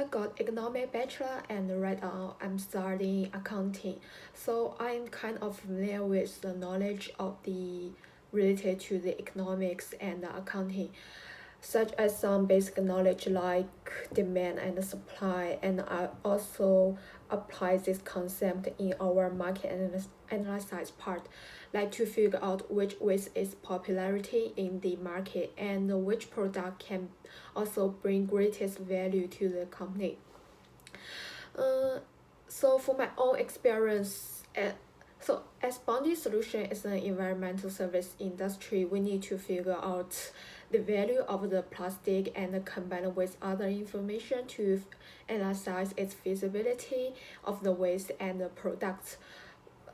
I got economic bachelor and right now I'm studying accounting. So I'm kind of familiar with the knowledge of the related to the economics and the accounting, such as some basic knowledge like demand and supply, and I also apply this concept in our market analysis part, like to figure out which with its popularity in the market and which product can also bring greatest value to the company. uh, so for my own experience, as Bondi Solution is an environmental service industry, we need to figure out the value of the plastic and combine with other information to analyze its feasibility of the waste and the products.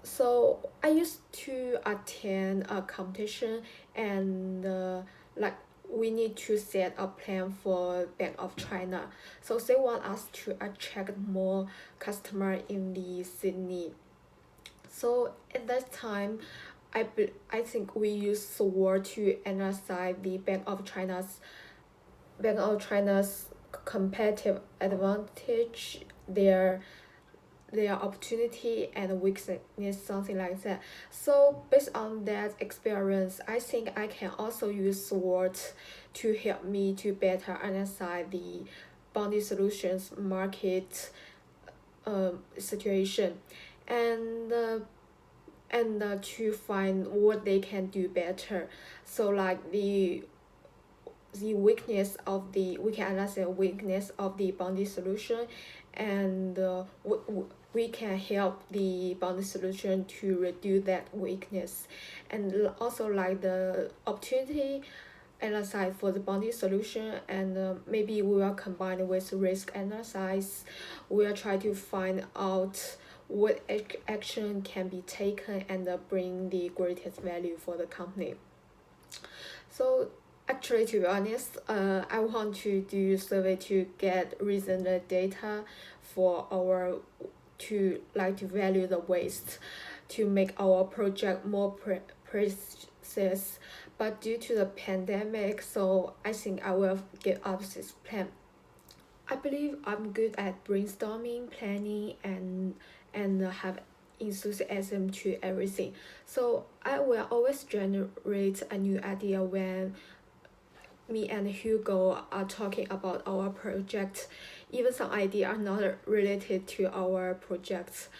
So I used to attend a competition and like we need to set a plan for Bank of China. So they want us to attract more customer in the Sydney. So at that time, I think we use SWOT to analyze the Bank of China's competitive advantage, their opportunity and weakness, something like that. So based on that experience, I think I can also use SWOT to help me to better understand the Bondi Solutions market situation, and to find what they can do better. So like the weakness of the we can understand the weakness of the Bondi Solution, and we can help the Bondi Solution to reduce that weakness, and also like the opportunity analysis for the Bondi Solution, and maybe we will combine with risk analysis. We will try to find out what action can be taken and bring the greatest value for the company. So actually, to be honest, I want to do survey to get reasonable data for our to value the waste, to make our project more precise. But due to the pandemic, so I think I will give up this plan. I believe I'm good at brainstorming, planning, and have enthusiasm to everything. So I will always generate a new idea when me and Hugo are talking about our project. Even some ideas are not related to our projects.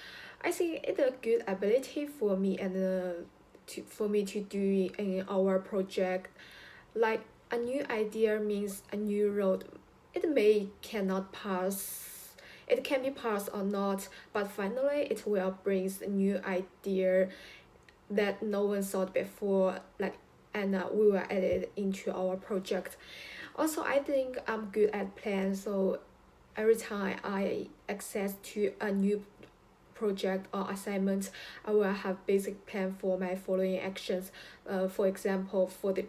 I think it's a good ability for me and for me to do in our project. Like a new idea means a new road. It may cannot pass. It can be passed or not, but finally it will bring a new idea that no one thought before, like, and we will add it into our project. Also, I think I'm good at plans, so every time I access to a new project or assignment, I will have basic plan for my following actions. For example, for the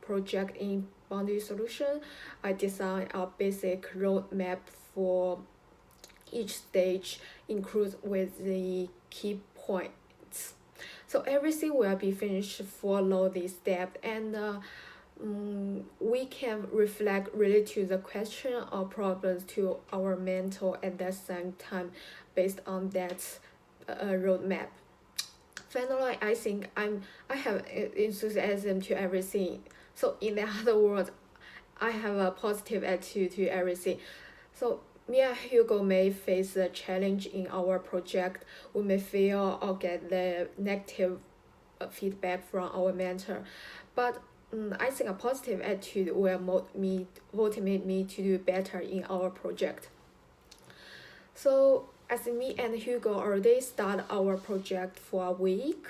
project in Boundary Solution, I design a basic roadmap for each stage, include with the key points. So everything will be finished follow this step, and we can reflect related to the question or problems to our mentor at the same time based on that roadmap. Finally, I think I have enthusiasm to everything. So in the other words, I have a positive attitude to everything. So me and Hugo may face a challenge in our project. We may fail or get the negative feedback from our mentor, but I think a positive attitude will motivate me to do better in our project. So as me and Hugo already start our project for a week,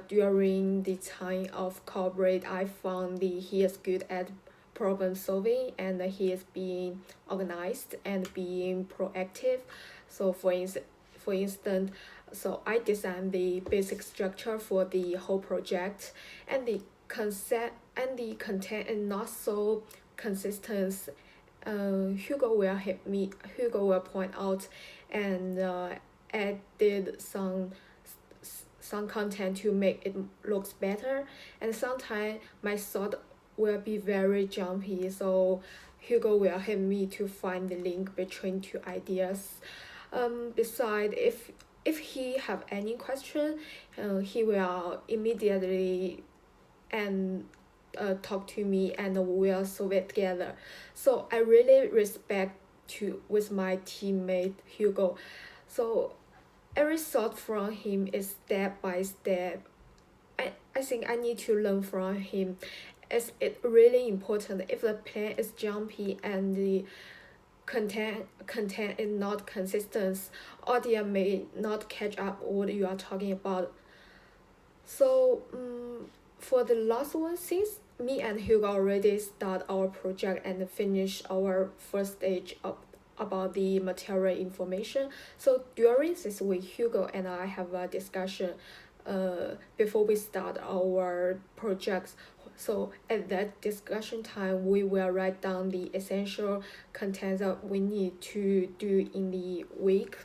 during the time of corporate, I found he is good at problem solving and he is being organized and being proactive. So for instance, so I designed the basic structure for the whole project, and the concept and the content is not so consistent. Hugo will help me. Hugo will point out and added some content to make it looks better. And sometimes my thought will be very jumpy, so Hugo will help me to find the link between two ideas. Besides, if he have any question, he will immediately and talk to me and we'll solve it together. So I really respect to with my teammate Hugo. So every thought from him is step by step. I think I need to learn from him. It's really important if the plan is jumpy and the content is not consistent, audience may not catch up what you are talking about. So for the last one, since me and Hugo already start our project and finish our first stage of about the material information. So during this week, Hugo and I have a discussion before we start our projects. So at that discussion time, we will write down the essential content that we need to do in the week.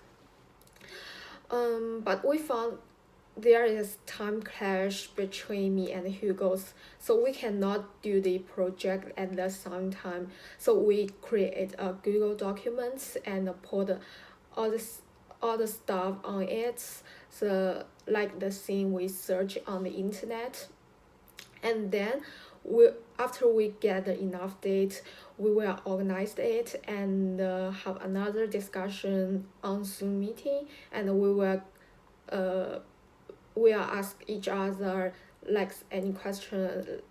But we found there is time clash between me and Hugo's, so we cannot do the project at the same time. So we create a Google Documents and put all the stuff on it, the like the thing we search on the internet, and then after we gather enough data, we will organize it and have another discussion on Zoom meeting, and we'll ask each other like any question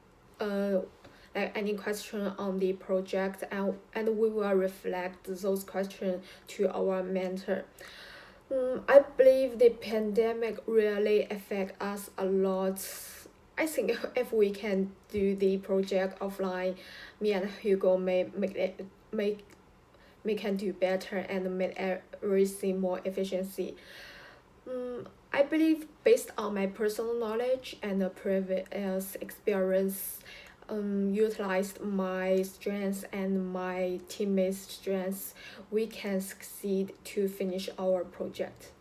on the project, and we will reflect those questions to our mentor. I believe the pandemic really affect us a lot. I think if we can do the project offline, me and Hugo may can do better and make everything more efficiency. I believe based on my personal knowledge and the previous experience, utilized my strengths and my teammates' strengths, we can succeed to finish our project.